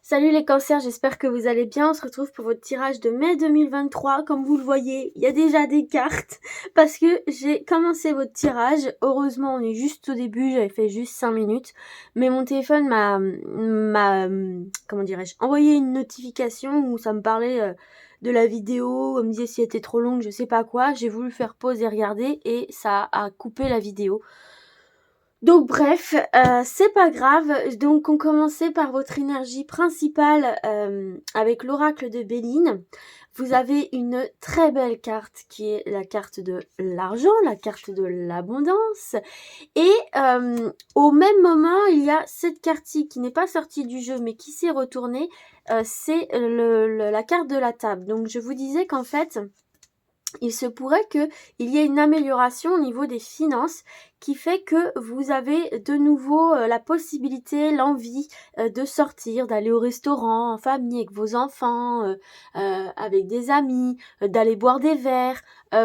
Salut les cancers, j'espère que vous allez bien. On se retrouve pour votre tirage de mai 2023. Comme vous le voyez, il y a déjà des cartes parce que j'ai commencé votre tirage. Heureusement, on est juste au début, j'avais fait juste 5 minutes. Mais mon téléphone comment dirais-je, envoyé une notification où ça me parlait de la vidéo. On me disait si elle était trop longue, je sais pas quoi. J'ai voulu faire pause et regarder et ça a coupé la vidéo. Donc bref, c'est pas grave. Donc on commençait par votre énergie principale avec l'oracle de Béline. Vous avez une très belle carte qui est la carte de l'argent, la carte de l'abondance. Et au même moment, il y a cette carte-ci qui n'est pas sortie du jeu mais qui s'est retournée. C'est la carte de la table. Donc je vous disais qu'en fait, il se pourrait qu'il y ait une amélioration au niveau des finances qui fait que vous avez de nouveau la possibilité, l'envie de sortir, d'aller au restaurant en famille avec vos enfants, avec des amis, d'aller boire des verres.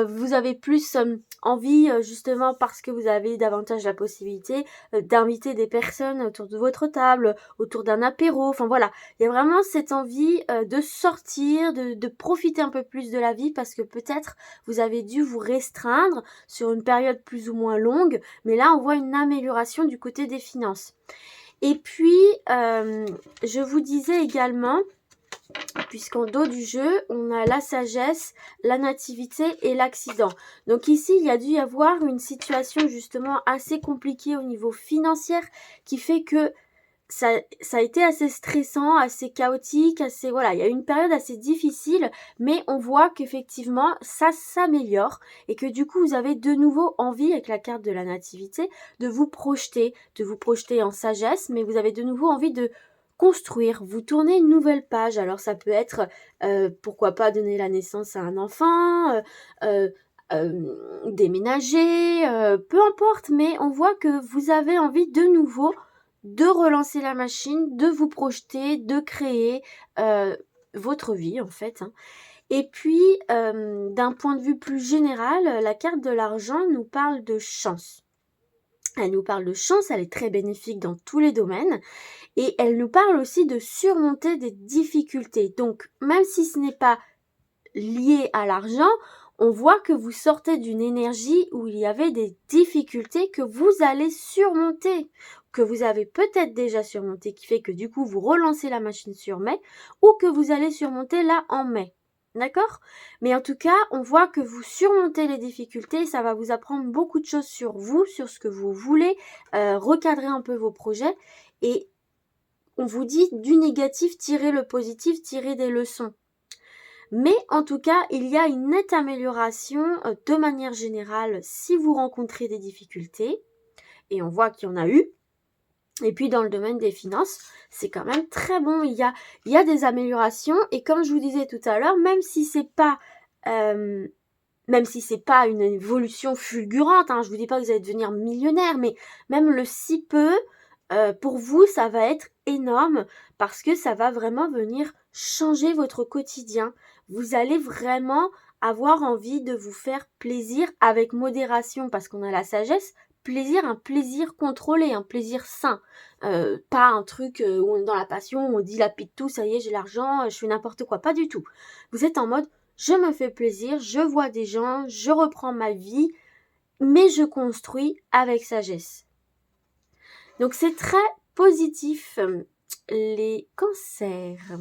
Vous avez plus envie, justement parce que vous avez davantage la possibilité d'inviter des personnes autour de votre table, autour d'un apéro. Enfin voilà, il y a vraiment cette envie de sortir, de profiter un peu plus de la vie parce que peut-être vous avez dû vous restreindre sur une période plus ou moins longue, mais là on voit une amélioration du côté des finances. Et puis, je vous disais également, puisqu'en dos du jeu, on a la sagesse, la nativité et l'accident. Donc ici, il y a dû y avoir une situation justement assez compliquée au niveau financier qui fait que ça a été assez stressant, assez chaotique, voilà, il y a eu une période assez difficile, mais on voit qu'effectivement ça s'améliore et que du coup vous avez de nouveau envie avec la carte de la nativité de vous projeter en sagesse, mais vous avez de nouveau envie de construire, vous tournez une nouvelle page. Alors ça peut être pourquoi pas donner la naissance à un enfant, déménager, peu importe, mais on voit que vous avez envie de nouveau de relancer la machine, de vous projeter, de créer votre vie en fait. Et puis, d'un point de vue plus général, la carte de l'argent nous parle de chance. Elle nous parle de chance, elle est très bénéfique dans tous les domaines. Et elle nous parle aussi de surmonter des difficultés. Donc, même si ce n'est pas lié à l'argent, on voit que vous sortez d'une énergie où il y avait des difficultés que vous allez surmonter, que vous avez peut-être déjà surmonté, qui fait que du coup vous relancez la machine sur mai, ou que vous allez surmonter là en mai. D'accord? Mais en tout cas, on voit que vous surmontez les difficultés, ça va vous apprendre beaucoup de choses sur vous, sur ce que vous voulez, recadrer un peu vos projets, et on vous dit du négatif, tirez le positif, tirez des leçons. Mais en tout cas, il y a une nette amélioration de manière générale si vous rencontrez des difficultés. Et on voit qu'il y en a eu. Et puis dans le domaine des finances, c'est quand même très bon. Il y a des améliorations. Et comme je vous disais tout à l'heure, même si c'est pas une évolution fulgurante, je vous dis pas que vous allez devenir millionnaire, mais même le si peu, pour vous, ça va être énorme parce que ça va vraiment venir changer votre quotidien. Vous allez vraiment avoir envie de vous faire plaisir avec modération parce qu'on a la sagesse. Plaisir, un plaisir contrôlé, un plaisir sain. Pas un truc où on est dans la passion, où on dilapide tout, ça y est, j'ai l'argent, je fais n'importe quoi. Pas du tout. Vous êtes en mode, je me fais plaisir, je vois des gens, je reprends ma vie, mais je construis avec sagesse. Donc c'est très positif, les cancers.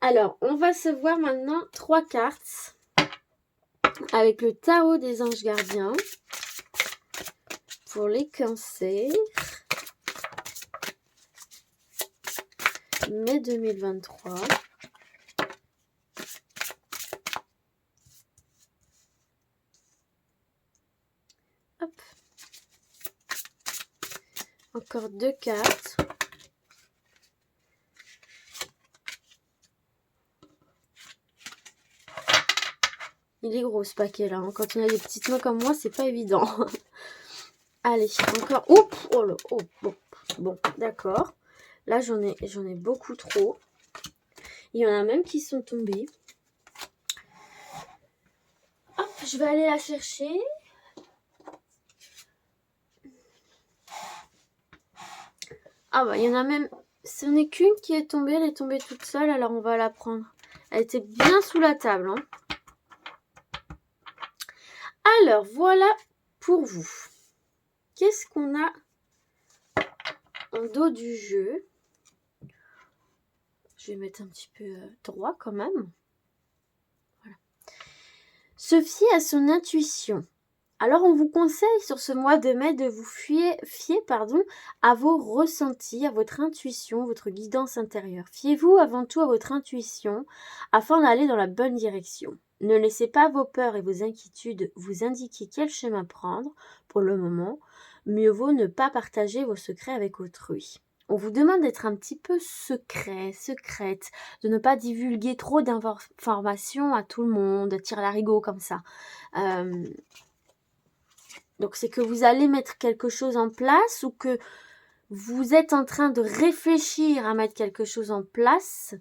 Alors, on va se voir maintenant 3 cartes avec le tarot des anges gardiens pour les cancers. Mai 2023. Hop. Encore 2 cartes. Il est gros ce paquet là. Quand on a des petites mains comme moi, c'est pas évident. Allez, encore. Oups, oh là, oh, bon, d'accord. Là, j'en ai beaucoup trop. Il y en a même qui sont tombés. Hop, je vais aller la chercher. Ah bah, il y en a même Ce n'est qu'une qui est tombée, elle est tombée toute seule, alors on va la prendre. Elle était bien sous la table. Hein. Alors, voilà pour vous. Qu'est-ce qu'on a en dos du jeu? Je vais mettre un petit peu droit quand même. Voilà. Se fier à son intuition. Alors, on vous conseille sur ce mois de mai de vous fier à vos ressentis, à votre intuition, votre guidance intérieure. Fiez-vous avant tout à votre intuition afin d'aller dans la bonne direction. Ne laissez pas vos peurs et vos inquiétudes vous indiquer quel chemin prendre pour le moment. Mieux vaut ne pas partager vos secrets avec autrui. On vous demande d'être un petit peu secrète, de ne pas divulguer trop d'informations à tout le monde, tirer l'arigot comme ça. Donc, c'est que vous allez mettre quelque chose en place ou que vous êtes en train de réfléchir à mettre quelque chose en place.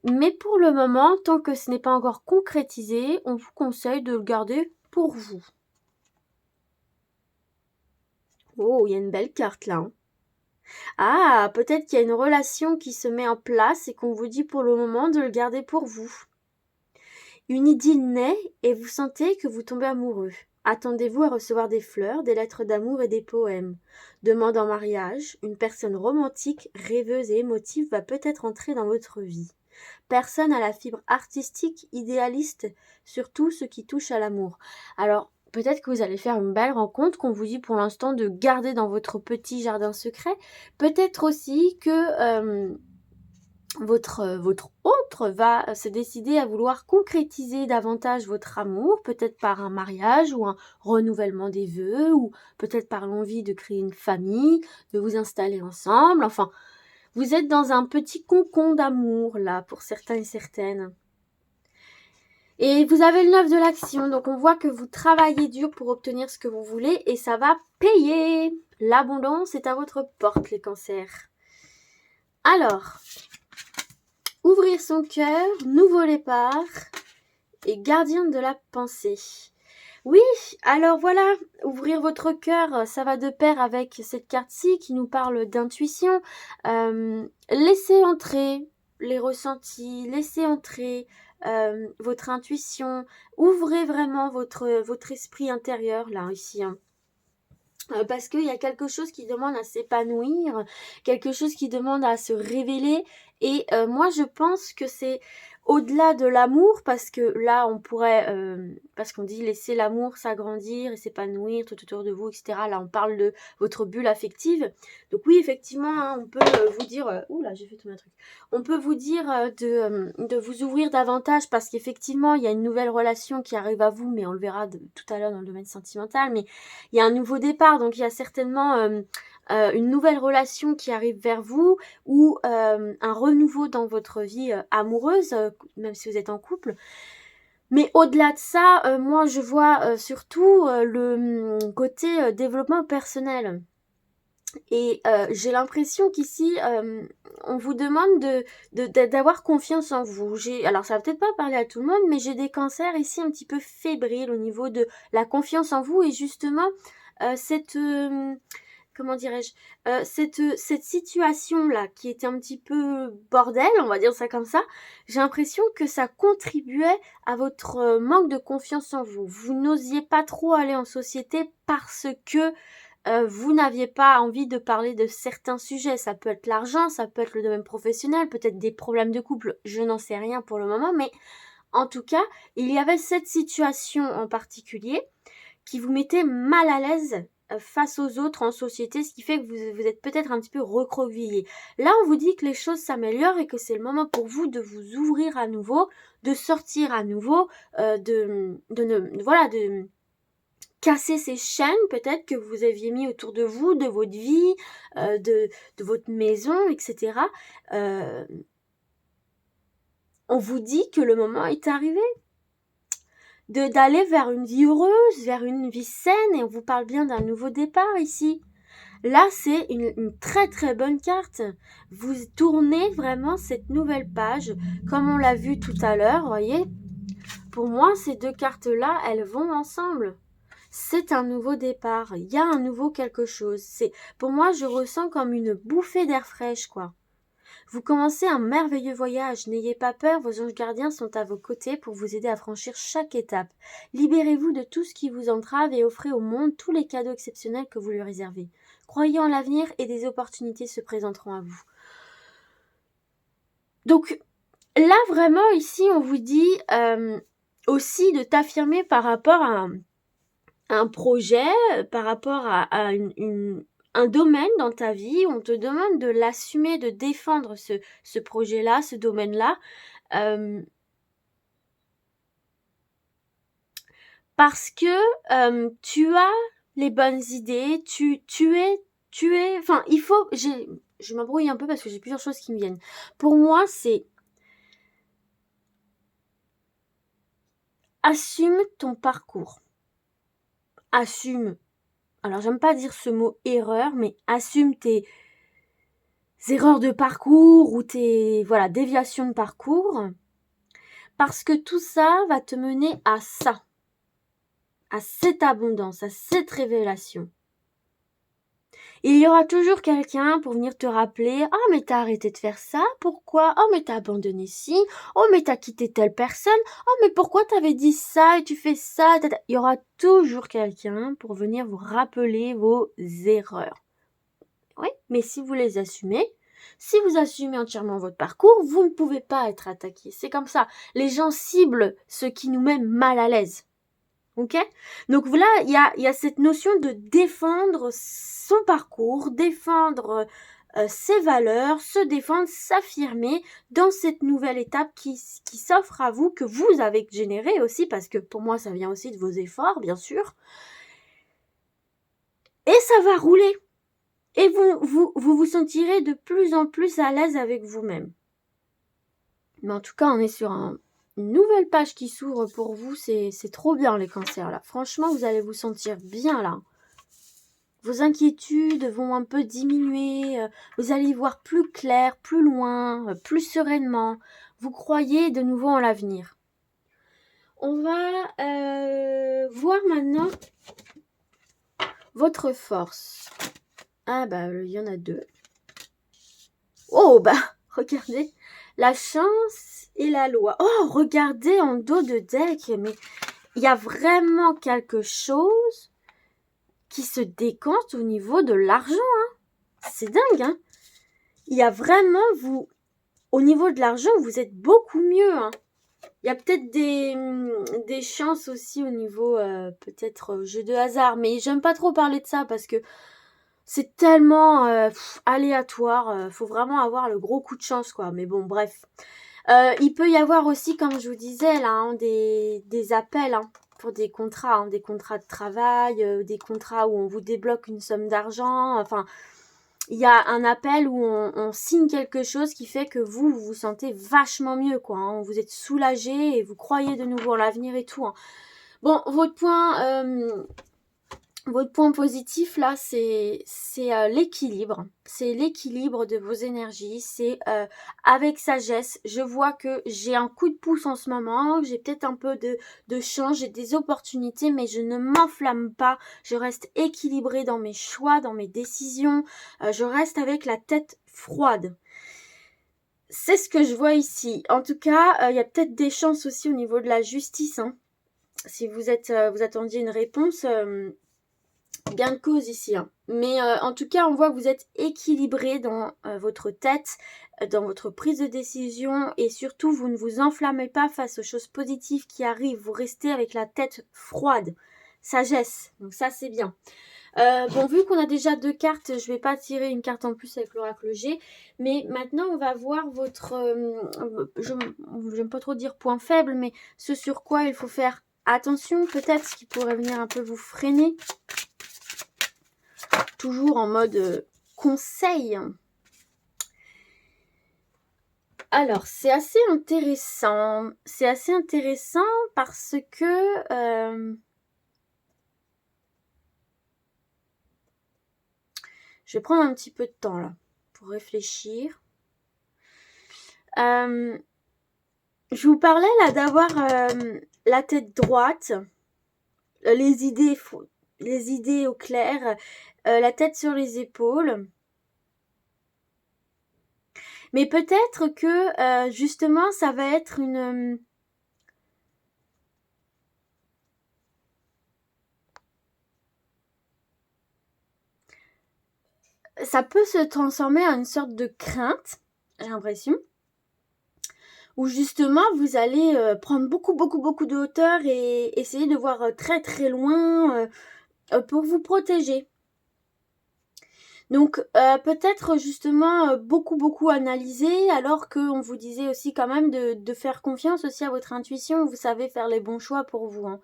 Mais pour le moment, tant que ce n'est pas encore concrétisé, on vous conseille de le garder pour vous. Oh, il y a une belle carte là. Hein. Ah, peut-être qu'il y a une relation qui se met en place et qu'on vous dit pour le moment de le garder pour vous. Une idylle naît et vous sentez que vous tombez amoureux. Attendez-vous à recevoir des fleurs, des lettres d'amour et des poèmes. Demande en mariage, une personne romantique, rêveuse et émotive va peut-être entrer dans votre vie. Personne à la fibre artistique, idéaliste, surtout ce qui touche à l'amour. Alors, peut-être que vous allez faire une belle rencontre qu'on vous dit pour l'instant de garder dans votre petit jardin secret. Peut-être aussi que votre autre va se décider à vouloir concrétiser davantage votre amour, peut-être par un mariage ou un renouvellement des vœux, ou peut-être par l'envie de créer une famille, de vous installer ensemble. Enfin, vous êtes dans un petit cocon d'amour, là, pour certains et certaines. Et vous avez le 9 de l'action, donc on voit que vous travaillez dur pour obtenir ce que vous voulez et ça va payer. L'abondance est à votre porte, les cancers. Alors, ouvrir son cœur, nouveau départ et gardienne de la pensée. Oui, alors voilà, ouvrir votre cœur, ça va de pair avec cette carte-ci qui nous parle d'intuition. Laissez entrer les ressentis, laissez entrer votre intuition. Ouvrez vraiment votre esprit intérieur, là, ici. Hein. Parce qu'il y a quelque chose qui demande à s'épanouir, quelque chose qui demande à se révéler. Et moi, je pense que c'est au-delà de l'amour, parce que là, on pourrait, parce qu'on dit laisser l'amour s'agrandir et s'épanouir tout autour de vous, etc. Là, on parle de votre bulle affective. Donc oui, effectivement, hein, on peut vous dire... oula, j'ai fait tout un truc. On peut vous dire de vous ouvrir davantage, parce qu'effectivement, il y a une nouvelle relation qui arrive à vous, mais on le verra tout à l'heure dans le domaine sentimental, mais il y a un nouveau départ, donc il y a certainement une nouvelle relation qui arrive vers vous ou un renouveau dans votre vie amoureuse, même si vous êtes en couple. Mais au-delà de ça, moi je vois surtout le côté développement personnel. Et j'ai l'impression qu'ici, on vous demande d'avoir confiance en vous. Alors ça va peut-être pas parler à tout le monde, mais j'ai des cancers ici un petit peu fébriles au niveau de la confiance en vous et justement cette... comment dirais-je, cette situation-là qui était un petit peu bordel, on va dire ça comme ça, j'ai l'impression que ça contribuait à votre manque de confiance en vous. Vous n'osiez pas trop aller en société parce que vous n'aviez pas envie de parler de certains sujets. Ça peut être l'argent, ça peut être le domaine professionnel, peut-être des problèmes de couple, je n'en sais rien pour le moment, mais en tout cas, il y avait cette situation en particulier qui vous mettait mal à l'aise face aux autres en société, ce qui fait que vous êtes peut-être un petit peu recroquevillé. Là, on vous dit que les choses s'améliorent et que c'est le moment pour vous de vous ouvrir à nouveau, de sortir à nouveau, de casser ces chaînes peut-être que vous aviez mis autour de vous, de votre vie, de votre maison, etc. On vous dit que le moment est arrivé d'aller vers une vie heureuse, vers une vie saine, et on vous parle bien d'un nouveau départ ici. Là, c'est une très très bonne carte. Vous tournez vraiment cette nouvelle page, comme on l'a vu tout à l'heure, voyez. Pour moi, ces deux cartes-là, elles vont ensemble. C'est un nouveau départ, il y a un nouveau quelque chose. Pour moi, je ressens comme une bouffée d'air fraîche, quoi. Vous commencez un merveilleux voyage. N'ayez pas peur, vos anges gardiens sont à vos côtés pour vous aider à franchir chaque étape. Libérez-vous de tout ce qui vous entrave et offrez au monde tous les cadeaux exceptionnels que vous lui réservez. Croyez en l'avenir et des opportunités se présenteront à vous. Donc là, vraiment, ici, on vous dit aussi de t'affirmer par rapport à un projet, par rapport à un domaine dans ta vie. On te demande de l'assumer, de défendre ce projet-là, ce domaine-là. Parce que tu as les bonnes idées, tu es, enfin, il faut, je m'embrouille un peu parce que j'ai plusieurs choses qui me viennent. Pour moi, c'est assume ton parcours. Assume. Alors, j'aime pas dire ce mot erreur, mais assume tes erreurs de parcours ou tes, voilà, déviations de parcours. Parce que tout ça va te mener à ça. À cette abondance, à cette révélation. Il y aura toujours quelqu'un pour venir te rappeler « Ah, mais t'as arrêté de faire ça, pourquoi ? Oh, mais t'as abandonné ci, oh, mais t'as quitté telle personne, oh, mais pourquoi t'avais dit ça et tu fais ça ?» Il y aura toujours quelqu'un pour venir vous rappeler vos erreurs. Oui, mais si vous les assumez, si vous assumez entièrement votre parcours, vous ne pouvez pas être attaqué. C'est comme ça. Les gens ciblent ce qui nous met mal à l'aise. Ok ? Donc voilà, il y a cette notion de défendre son parcours, défendre ses valeurs, se défendre, s'affirmer dans cette nouvelle étape qui s'offre à vous, que vous avez générée aussi, parce que pour moi ça vient aussi de vos efforts, bien sûr. Et ça va rouler. Et vous sentirez de plus en plus à l'aise avec vous-même. Mais en tout cas, on est sur une nouvelle page qui s'ouvre pour vous. C'est trop bien, les cancers, là. Franchement, vous allez vous sentir bien, là. Vos inquiétudes vont un peu diminuer. Vous allez y voir plus clair, plus loin, plus sereinement. Vous croyez de nouveau en l'avenir. On va voir maintenant votre force. Ah bah, il y en a deux. Oh bah, regardez. La chance et la loi. Oh, regardez en dos de deck. Mais il y a vraiment quelque chose qui se décante au niveau de l'argent. Hein. C'est dingue. Hein. Il y a vraiment, au niveau de l'argent, vous êtes beaucoup mieux. Hein. Il y a peut-être des chances aussi au niveau, peut-être, jeu de hasard. Mais j'aime pas trop parler de ça parce que c'est tellement aléatoire. Faut vraiment avoir le gros coup de chance, quoi. Mais bon, bref. Il peut y avoir aussi, comme je vous disais, là, hein, des appels pour des contrats de travail, des contrats où on vous débloque une somme d'argent. Enfin, il y a un appel où on signe quelque chose qui fait que vous vous sentez vachement mieux, quoi. Hein. Vous êtes soulagé et vous croyez de nouveau en l'avenir et tout. Hein. Bon, votre point positif, là, c'est l'équilibre. C'est l'équilibre de vos énergies. C'est avec sagesse. Je vois que j'ai un coup de pouce en ce moment. J'ai peut-être un peu de chance. J'ai des opportunités, mais je ne m'enflamme pas. Je reste équilibrée dans mes choix, dans mes décisions. Je reste avec la tête froide. C'est ce que je vois ici. En tout cas, il y a peut-être des chances aussi au niveau de la justice. Hein. Si vous attendiez une réponse... gain de cause ici. Hein. Mais en tout cas, on voit que vous êtes équilibré dans votre tête, dans votre prise de décision et surtout, vous ne vous enflammez pas face aux choses positives qui arrivent. Vous restez avec la tête froide. Sagesse. Donc ça, c'est bien. Bon, vu qu'on a déjà 2 cartes, je vais pas tirer une carte en plus avec l'oracle G. Mais maintenant, on va voir votre... j'aime pas trop dire point faible, mais ce sur quoi il faut faire attention, peut-être, ce qui pourrait venir un peu vous freiner. Toujours en mode conseil. Alors, c'est assez intéressant. C'est assez intéressant parce que... je vais prendre un petit peu de temps là pour réfléchir. Je vous parlais là d'avoir la tête droite, les idées au clair, la tête sur les épaules. Mais peut-être que justement ça va être une... ça peut se transformer en une sorte de crainte, j'ai l'impression, où justement vous allez prendre beaucoup de hauteur et essayer de voir très très loin pour vous protéger. Donc peut-être justement beaucoup analyser, alors qu'on vous disait aussi quand même de faire confiance aussi à votre intuition. Vous savez faire les bons choix pour vous, hein.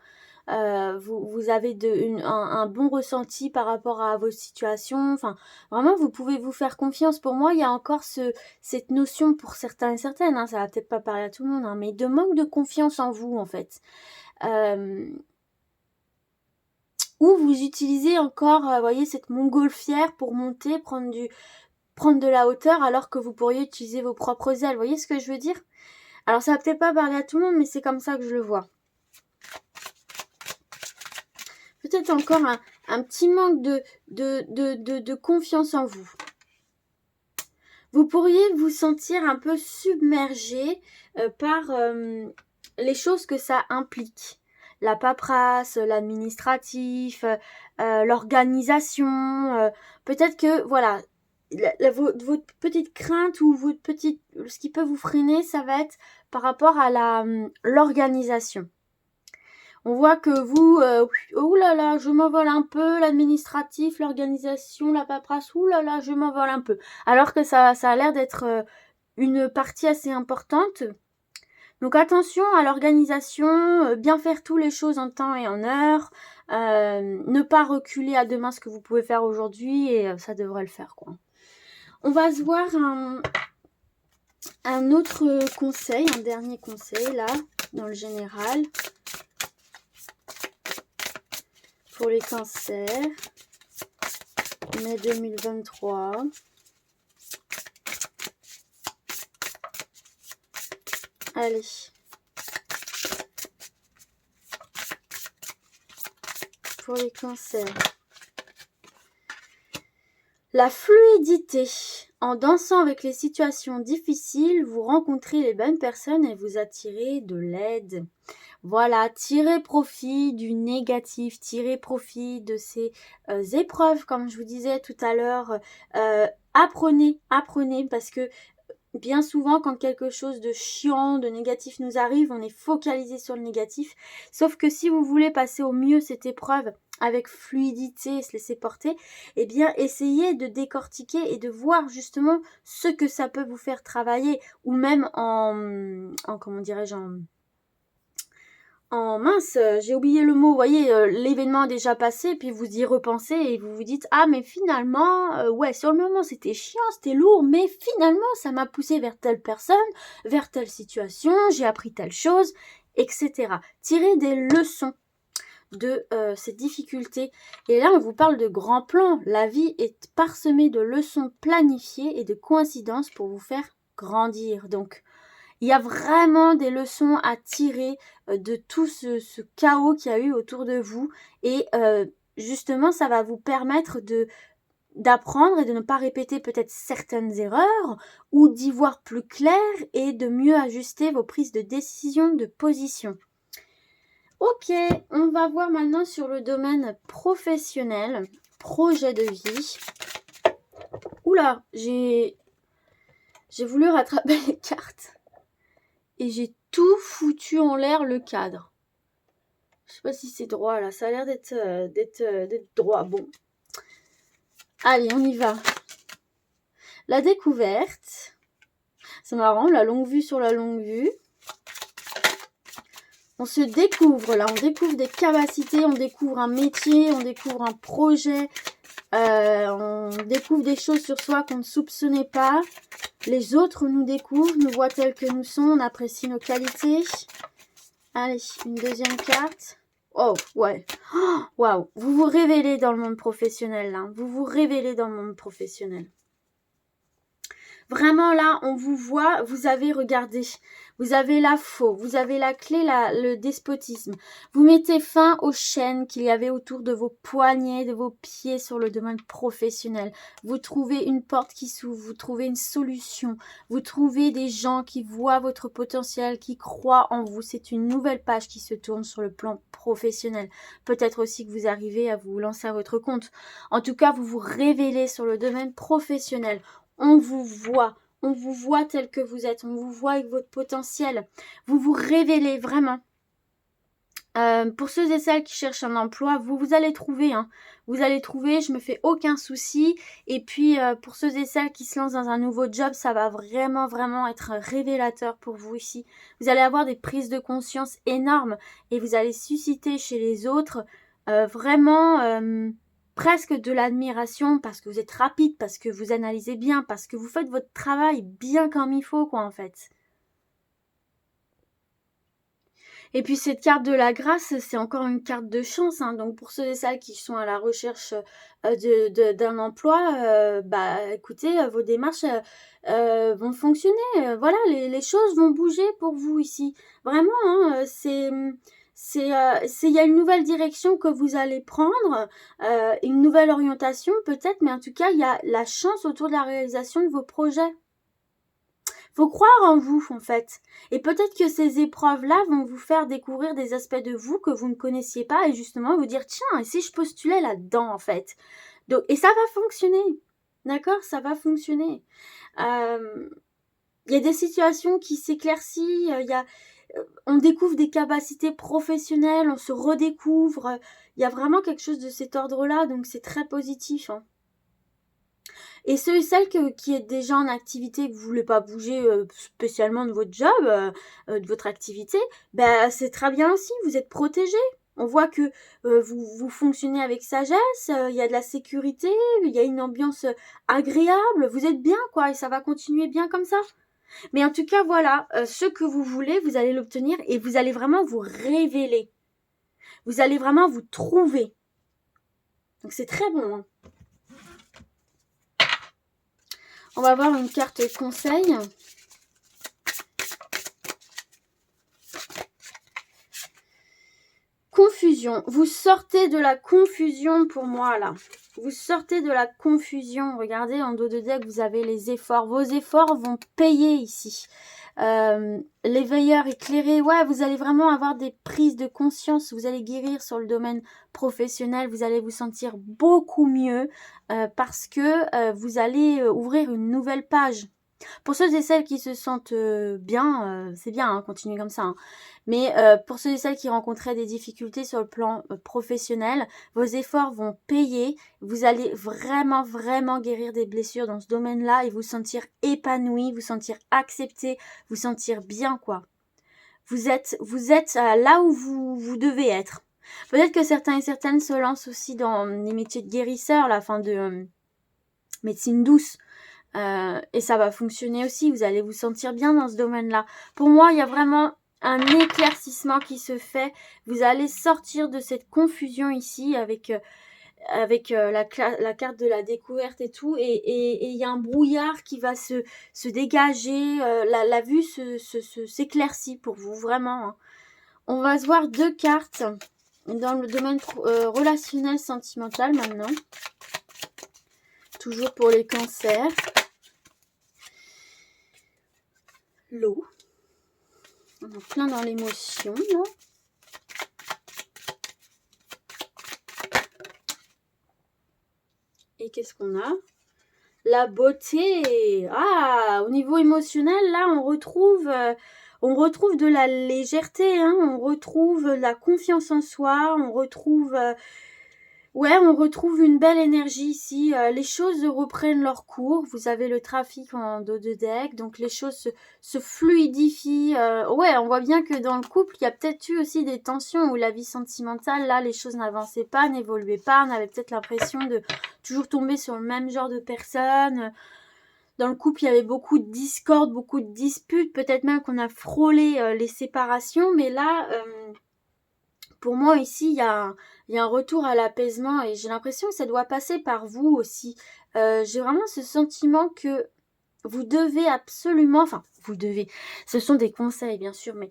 Vous avez un bon ressenti par rapport à vos situations. Enfin, vraiment, vous pouvez vous faire confiance. Pour moi, il y a encore cette notion pour certains et certaines, hein, ça va peut-être pas parler à tout le monde, hein, mais de manque de confiance en vous, en fait. Ou vous utilisez encore, voyez, cette montgolfière pour monter, prendre de la hauteur, alors que vous pourriez utiliser vos propres ailes. Vous voyez ce que je veux dire? Alors, ça va peut-être pas parler à tout le monde, mais c'est comme ça que je le vois. Peut-être encore un petit manque de confiance en vous. Vous pourriez vous sentir un peu submergé par les choses que ça implique. La paperasse, l'administratif, l'organisation. Peut-être que, voilà, votre petite crainte ou ce qui peut vous freiner, ça va être par rapport à l'organisation. On voit que vous, ouh là là, je m'envole un peu, l'administratif, l'organisation, la paperasse, ouh là là, je m'envole un peu. Alors que ça a l'air d'être une partie assez importante. Donc attention à l'organisation, bien faire toutes les choses en temps et en heure, ne pas reculer à demain ce que vous pouvez faire aujourd'hui et ça devrait le faire, quoi. On va se voir un autre conseil, un dernier conseil là, dans le général. Pour les cancers, mai 2023. Allez. Pour les cancers. La fluidité. En dansant avec les situations difficiles, vous rencontrez les bonnes personnes et vous attirez de l'aide. Voilà, tirez profit du négatif, tirez profit de ces épreuves, comme je vous disais tout à l'heure. Apprenez, parce que bien souvent, quand quelque chose de chiant, de négatif nous arrive, on est focalisé sur le négatif. Sauf que si vous voulez passer au mieux cette épreuve avec fluidité et se laisser porter, eh bien, essayez de décortiquer et de voir justement ce que ça peut vous faire travailler, ou même comment dirais-je, mince, j'ai oublié le mot, vous voyez, l'événement est déjà passé, puis vous y repensez et vous vous dites, ah mais finalement, ouais, sur le moment c'était chiant, c'était lourd, mais finalement ça m'a poussé vers telle personne, vers telle situation, j'ai appris telle chose, etc. Tirez des leçons de ces difficultés. Et là, on vous parle de grands plans. La vie est parsemée de leçons planifiées et de coïncidences pour vous faire grandir. Donc, il y a vraiment des leçons à tirer de tout ce chaos qu'il y a eu autour de vous. Et justement, ça va vous permettre d'apprendre et de ne pas répéter peut-être certaines erreurs ou d'y voir plus clair et de mieux ajuster vos prises de décision, de position. Ok, on va voir maintenant sur le domaine professionnel, projet de vie. Oula, j'ai voulu rattraper les cartes. Et j'ai tout foutu en l'air le cadre. Je sais pas si c'est droit là, ça a l'air d'être droit. Bon. Allez, on y va. La découverte. C'est marrant, la longue vue sur la longue vue. On se découvre là, on découvre des capacités, on découvre un métier, on découvre un projet. On découvre des choses sur soi qu'on ne soupçonnait pas. Les autres nous découvrent, nous voient tels que nous sommes, on apprécie nos qualités. Allez, une deuxième carte. Oh, ouais. Waouh. Vous vous révélez dans le monde professionnel, là. Vous vous révélez dans le monde professionnel. Vraiment là, on vous voit, vous avez regardé, vous avez la faux, vous avez la clé, le despotisme. Vous mettez fin aux chaînes qu'il y avait autour de vos poignets, de vos pieds sur le domaine professionnel. Vous trouvez une porte qui s'ouvre, vous trouvez une solution, vous trouvez des gens qui voient votre potentiel, qui croient en vous. C'est une nouvelle page qui se tourne sur le plan professionnel. Peut-être aussi que vous arrivez à vous lancer à votre compte. En tout cas, vous vous révélez sur le domaine professionnel. On vous voit tel que vous êtes, on vous voit avec votre potentiel. Vous vous révélez vraiment. Pour ceux et celles qui cherchent un emploi, vous allez trouver. Hein. Vous allez trouver, je me fais aucun souci. Et puis, pour ceux et celles qui se lancent dans un nouveau job, ça va vraiment être révélateur pour vous ici. Vous allez avoir des prises de conscience énormes et vous allez susciter chez les autres presque de l'admiration parce que vous êtes rapide, parce que vous analysez bien, parce que vous faites votre travail bien comme il faut, quoi, en fait. Et puis cette carte de la grâce, c'est encore une carte de chance. Hein. Donc pour ceux et celles qui sont à la recherche d'un emploi, écoutez, vos démarches vont fonctionner. Voilà, les choses vont bouger pour vous ici. Vraiment, hein, il y a une nouvelle direction que vous allez prendre, une nouvelle orientation peut-être, mais en tout cas, il y a la chance autour de la réalisation de vos projets. Faut croire en vous, en fait. Et peut-être que ces épreuves-là vont vous faire découvrir des aspects de vous que vous ne connaissiez pas et justement vous dire, tiens, et si je postulais là-dedans, en fait. Donc, et ça va fonctionner. D'accord? Ça va fonctionner. Il y a des situations qui s'éclaircissent, on découvre des capacités professionnelles, on se redécouvre. Il y a vraiment quelque chose de cet ordre-là, donc c'est très positif. Hein. Et ceux et celles qui êtes déjà en activité, que vous ne voulez pas bouger spécialement de votre job, de votre activité, c'est très bien aussi, vous êtes protégés. On voit que vous fonctionnez avec sagesse, il y a de la sécurité, il y a une ambiance agréable, vous êtes bien, quoi, et ça va continuer bien comme ça. Mais en tout cas, voilà, ce que vous voulez, vous allez l'obtenir et vous allez vraiment vous révéler. Vous allez vraiment vous trouver. Donc c'est très bon, hein. On va voir une carte conseil. Confusion. Vous sortez de la confusion pour moi, là. Vous sortez de la confusion. Regardez, en dos de deck, vous avez les efforts. Vos efforts vont payer ici. Les veilleurs éclairés, ouais, vous allez vraiment avoir des prises de conscience, vous allez guérir sur le domaine professionnel, vous allez vous sentir beaucoup mieux parce que vous allez ouvrir une nouvelle page. Pour ceux et celles qui se sentent bien, c'est bien, hein, continuez comme ça. Hein. Mais pour ceux et celles qui rencontraient des difficultés sur le plan professionnel, vos efforts vont payer. Vous allez vraiment guérir des blessures dans ce domaine-là et vous sentir épanoui, vous sentir accepté, vous sentir bien, quoi. Vous êtes là où vous devez être. Peut-être que certains et certaines se lancent aussi dans les métiers de guérisseur, la fin de médecine douce. Et ça va fonctionner aussi, vous allez vous sentir bien dans ce domaine-là. Pour moi, il y a vraiment un éclaircissement qui se fait. Vous allez sortir de cette confusion ici avec la carte de la découverte et tout. Et il y a un brouillard qui va se dégager. La vue s'éclaircit pour vous, vraiment. Hein. On va se voir 2 cartes dans le domaine relationnel sentimental maintenant. Toujours pour les cancers. L'eau. On est plein dans l'émotion, là. Et qu'est-ce qu'on a? La beauté. Ah, au niveau émotionnel, là, on retrouve de la légèreté, hein, on retrouve la confiance en soi, on retrouve... on retrouve une belle énergie ici. Les choses reprennent leur cours. Vous avez le trafic en dos de deck. Donc, les choses se fluidifient. On voit bien que dans le couple, il y a peut-être eu aussi des tensions où la vie sentimentale, là, les choses n'avançaient pas, n'évoluaient pas. On avait peut-être l'impression de toujours tomber sur le même genre de personne. Dans le couple, il y avait beaucoup de discorde, beaucoup de disputes. Peut-être même qu'on a frôlé les séparations. Mais là... pour moi, ici, il y a un retour à l'apaisement et j'ai l'impression que ça doit passer par vous aussi. J'ai vraiment ce sentiment que vous devez absolument, enfin, vous devez, ce sont des conseils bien sûr, mais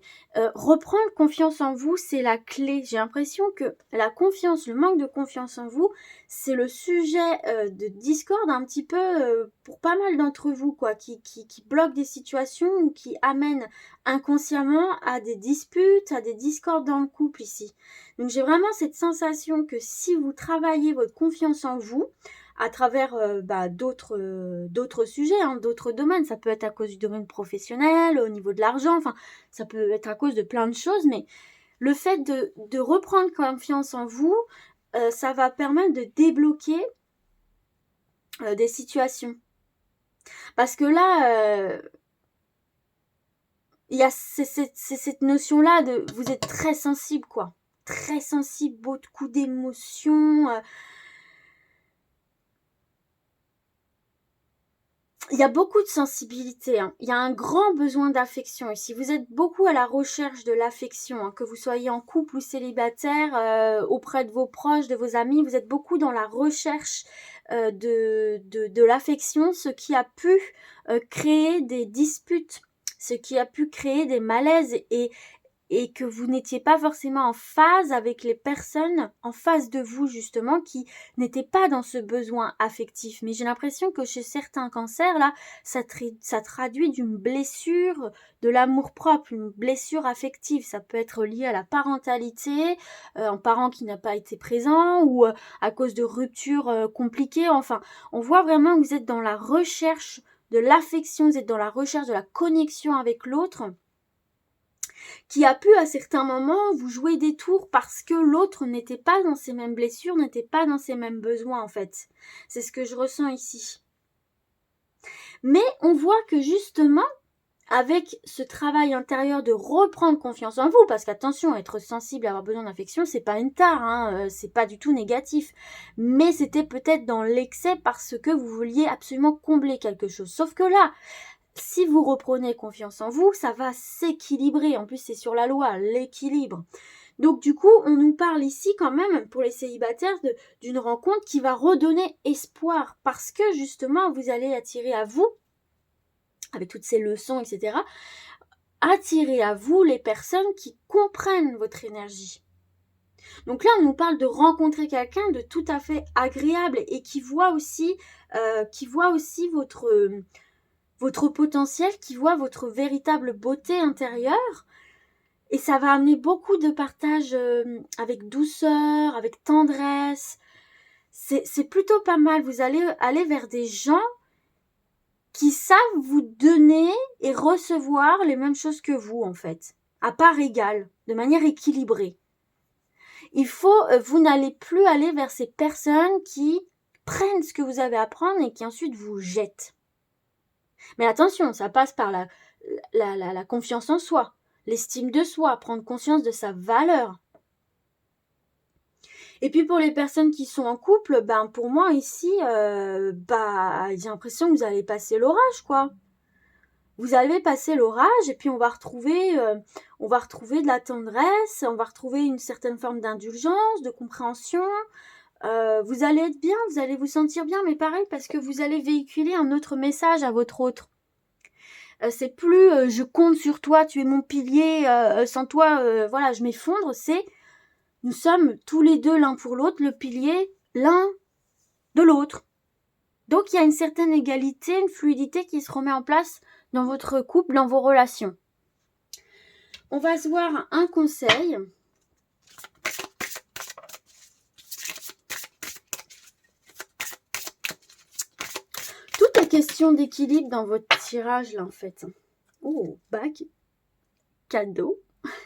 reprendre confiance en vous, c'est la clé. J'ai l'impression que la confiance, le manque de confiance en vous, c'est le sujet de discorde un petit peu pour pas mal d'entre vous, quoi, qui bloque des situations ou qui amène inconsciemment à des disputes, à des discordes dans le couple ici. Donc j'ai vraiment cette sensation que si vous travaillez votre confiance en vous, à travers d'autres sujets, hein, d'autres domaines. Ça peut être à cause du domaine professionnel, au niveau de l'argent, enfin, ça peut être à cause de plein de choses, mais le fait de reprendre confiance en vous, ça va permettre de débloquer des situations. Parce que là, il y a cette notion-là de vous êtes très sensible, quoi. Très sensible, beaucoup d'émotions. Il y a beaucoup de sensibilité, hein. Il y a un grand besoin d'affection. Et si vous êtes beaucoup à la recherche de l'affection, hein, que vous soyez en couple ou célibataire, auprès de vos proches, de vos amis, vous êtes beaucoup dans la recherche de l'affection, ce qui a pu créer des disputes, ce qui a pu créer des malaises et que vous n'étiez pas forcément en phase avec les personnes en face de vous justement qui n'étaient pas dans ce besoin affectif. Mais j'ai l'impression que chez certains cancers, là, ça traduit d'une blessure de l'amour-propre, une blessure affective. Ça peut être lié à la parentalité, un parent qui n'a pas été présent ou à cause de ruptures compliquées. Enfin, on voit vraiment que vous êtes dans la recherche de l'affection, vous êtes dans la recherche de la connexion avec l'autre, qui a pu à certains moments vous jouer des tours parce que l'autre n'était pas dans ces mêmes blessures, n'était pas dans ces mêmes besoins en fait. C'est ce que je ressens ici. Mais on voit que justement, avec ce travail intérieur de reprendre confiance en vous, parce qu'attention, être sensible, avoir besoin d'affection, c'est pas une tare, hein, c'est pas du tout négatif. Mais c'était peut-être dans l'excès parce que vous vouliez absolument combler quelque chose. Sauf que là, si vous reprenez confiance en vous, ça va s'équilibrer. En plus, c'est sur la loi, l'équilibre. Donc du coup, on nous parle ici quand même, pour les célibataires, d'une rencontre qui va redonner espoir. Parce que justement, vous allez attirer à vous, avec toutes ces leçons, etc., attirer à vous les personnes qui comprennent votre énergie. Donc là, on nous parle de rencontrer quelqu'un de tout à fait agréable et qui voit aussi votre potentiel, qui voit votre véritable beauté intérieure. Et ça va amener beaucoup de partage avec douceur, avec tendresse. C'est plutôt pas mal. Vous allez aller vers des gens qui savent vous donner et recevoir les mêmes choses que vous, en fait. À part égale, de manière équilibrée. Vous n'allez plus aller vers ces personnes qui prennent ce que vous avez à prendre et qui ensuite vous jettent. Mais attention, ça passe par la confiance en soi, l'estime de soi, prendre conscience de sa valeur. Et puis pour les personnes qui sont en couple, pour moi ici, j'ai l'impression que vous allez passer l'orage, quoi. Vous allez passer l'orage et puis on va retrouver de la tendresse, on va retrouver une certaine forme d'indulgence, de compréhension. Vous allez être bien, vous allez vous sentir bien, mais pareil parce que vous allez véhiculer un autre message à votre autre. C'est plus je compte sur toi, tu es mon pilier, sans toi, je m'effondre. C'est nous sommes tous les deux l'un pour l'autre, le pilier l'un de l'autre. Donc il y a une certaine égalité, une fluidité qui se remet en place dans votre couple, dans vos relations. On va se voir un conseil. Tout est question d'équilibre dans votre tirage là en fait. Oh, bac, cadeau.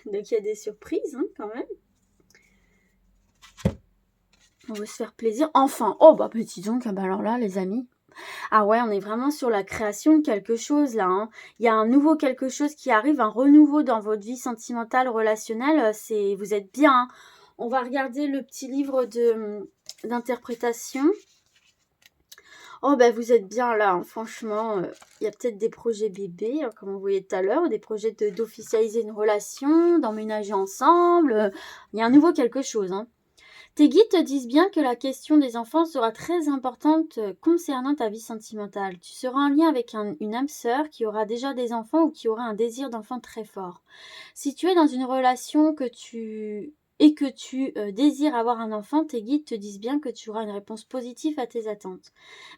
Donc il y a des surprises quand même. On veut se faire plaisir. Enfin, disons alors là les amis. Ah ouais, on est vraiment sur la création de quelque chose là. Hein. Il y a un nouveau quelque chose qui arrive, un renouveau dans votre vie sentimentale, relationnelle. Vous êtes bien. Hein. On va regarder le petit livre d'interprétation. Oh vous êtes bien là, hein. Franchement, il y a peut-être des projets bébés, comme on voyait tout à l'heure, des projets d'officialiser une relation, d'emménager ensemble. Il y a un nouveau quelque chose. Hein. Tes guides te disent bien que la question des enfants sera très importante concernant ta vie sentimentale. Tu seras en lien avec une âme sœur qui aura déjà des enfants ou qui aura un désir d'enfant très fort. Si tu es dans une relation que tu désires avoir un enfant, tes guides te disent bien que tu auras une réponse positive à tes attentes.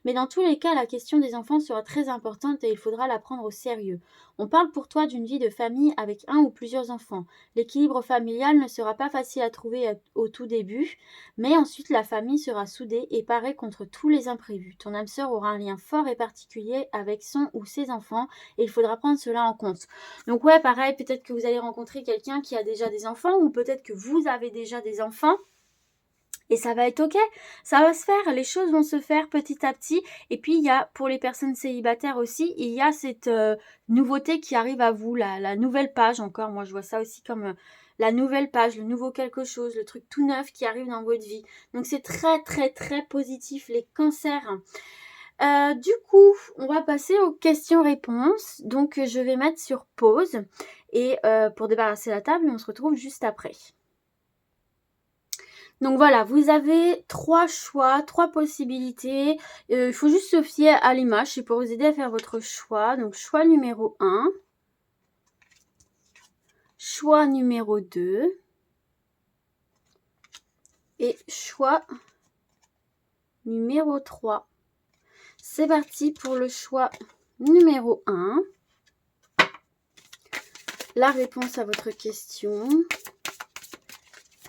Mais dans tous les cas, la question des enfants sera très importante et il faudra la prendre au sérieux. On parle pour toi d'une vie de famille avec un ou plusieurs enfants. L'équilibre familial ne sera pas facile à trouver au tout début, mais ensuite la famille sera soudée et parée contre tous les imprévus. Ton âme sœur aura un lien fort et particulier avec son ou ses enfants et il faudra prendre cela en compte. Donc ouais, pareil, peut-être que vous allez rencontrer quelqu'un qui a déjà des enfants ou peut-être que vous avez déjà des enfants. Et ça va être ok, ça va se faire, les choses vont se faire petit à petit. Et puis il y a, pour les personnes célibataires aussi, il y a cette nouveauté qui arrive à vous, la nouvelle page encore. Moi je vois ça aussi comme la nouvelle page, le nouveau quelque chose, le truc tout neuf qui arrive dans votre vie. Donc c'est très très très positif, les cancers. Du coup, on va passer aux questions-réponses. Donc je vais mettre sur pause et pour débarrasser la table, on se retrouve juste après. Donc voilà, vous avez 3 choix, 3 possibilités. Il faut juste se fier à l'image, c'est pour vous aider à faire votre choix. Donc choix numéro 1, choix numéro 2 et choix numéro 3. C'est parti pour le choix numéro 1. La réponse à votre question.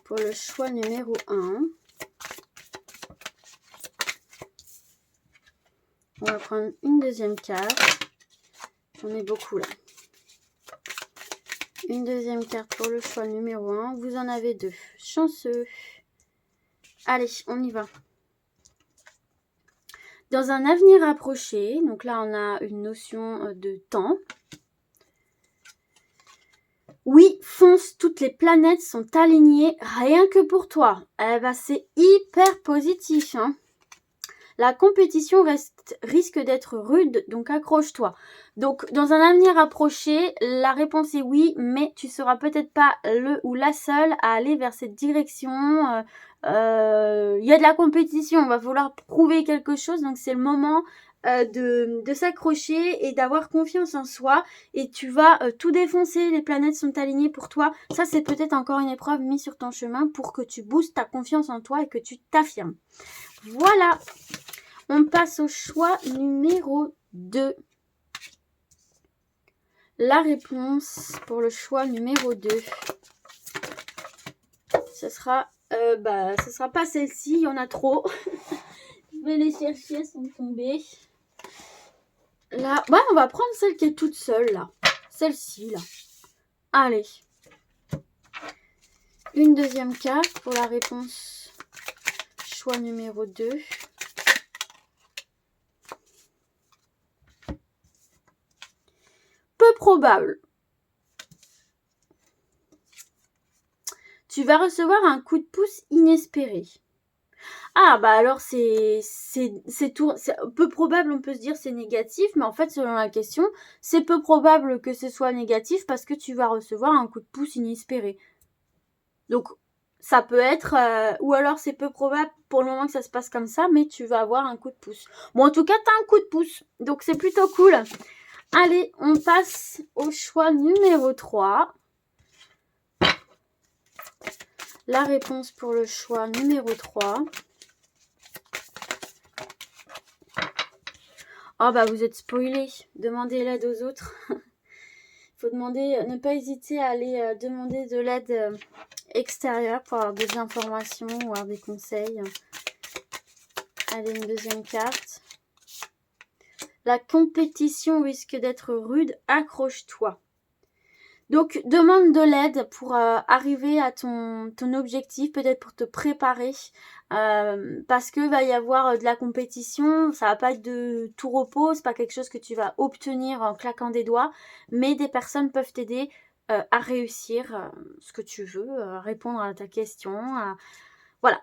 Pour le choix numéro 1, on va prendre une deuxième carte. J'en ai beaucoup là. Une deuxième carte pour le choix numéro 1. Vous en avez 2. Chanceux. Allez, on y va. Dans un avenir approché, donc là on a une notion de temps. Oui, fonce, toutes les planètes sont alignées rien que pour toi. Eh ben, c'est hyper positif. Hein. La compétition risque d'être rude, donc accroche-toi. Donc, dans un avenir approché, la réponse est oui, mais tu seras peut-être pas le ou la seule à aller vers cette direction. Il y a de la compétition, il va falloir prouver quelque chose, donc c'est le moment de s'accrocher et d'avoir confiance en soi et tu vas tout défoncer, les planètes sont alignées pour toi. Ça, c'est peut-être encore une épreuve mise sur ton chemin pour que tu boostes ta confiance en toi et que tu t'affirmes. Voilà, on passe au choix numéro 2. La réponse pour le choix numéro 2, ce sera pas celle-ci, il y en a trop. Je vais les chercher, elles sont tombées. Là, ouais, on va prendre celle qui est toute seule, là. Celle-ci, là. Allez. Une deuxième carte pour la réponse choix numéro 2. Peu probable. Tu vas recevoir un coup de pouce inespéré. Ah, bah alors c'est peu probable, on peut se dire c'est négatif, mais en fait, selon la question, c'est peu probable que ce soit négatif parce que tu vas recevoir un coup de pouce inespéré. Donc, ça peut être, ou alors c'est peu probable pour le moment que ça se passe comme ça, mais tu vas avoir un coup de pouce. Bon, en tout cas, t'as un coup de pouce, donc c'est plutôt cool. Allez, on passe au choix numéro 3. La réponse pour le choix numéro 3. Oh bah vous êtes spoilés, demandez l'aide aux autres. Il faut demander, ne pas hésiter à aller demander de l'aide extérieure pour avoir des informations ou avoir des conseils. Allez, une deuxième carte. La compétition risque d'être rude, accroche-toi. Donc, demande de l'aide pour arriver à ton objectif, peut-être pour te préparer, parce que va y avoir de la compétition, ça va pas être de tout repos, c'est pas quelque chose que tu vas obtenir en claquant des doigts, mais des personnes peuvent t'aider à réussir ce que tu veux, répondre à ta question, voilà.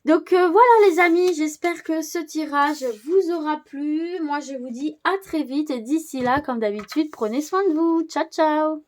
Donc voilà les amis, j'espère que ce tirage vous aura plu. Moi je vous dis à très vite et d'ici là, comme d'habitude, prenez soin de vous. Ciao ciao.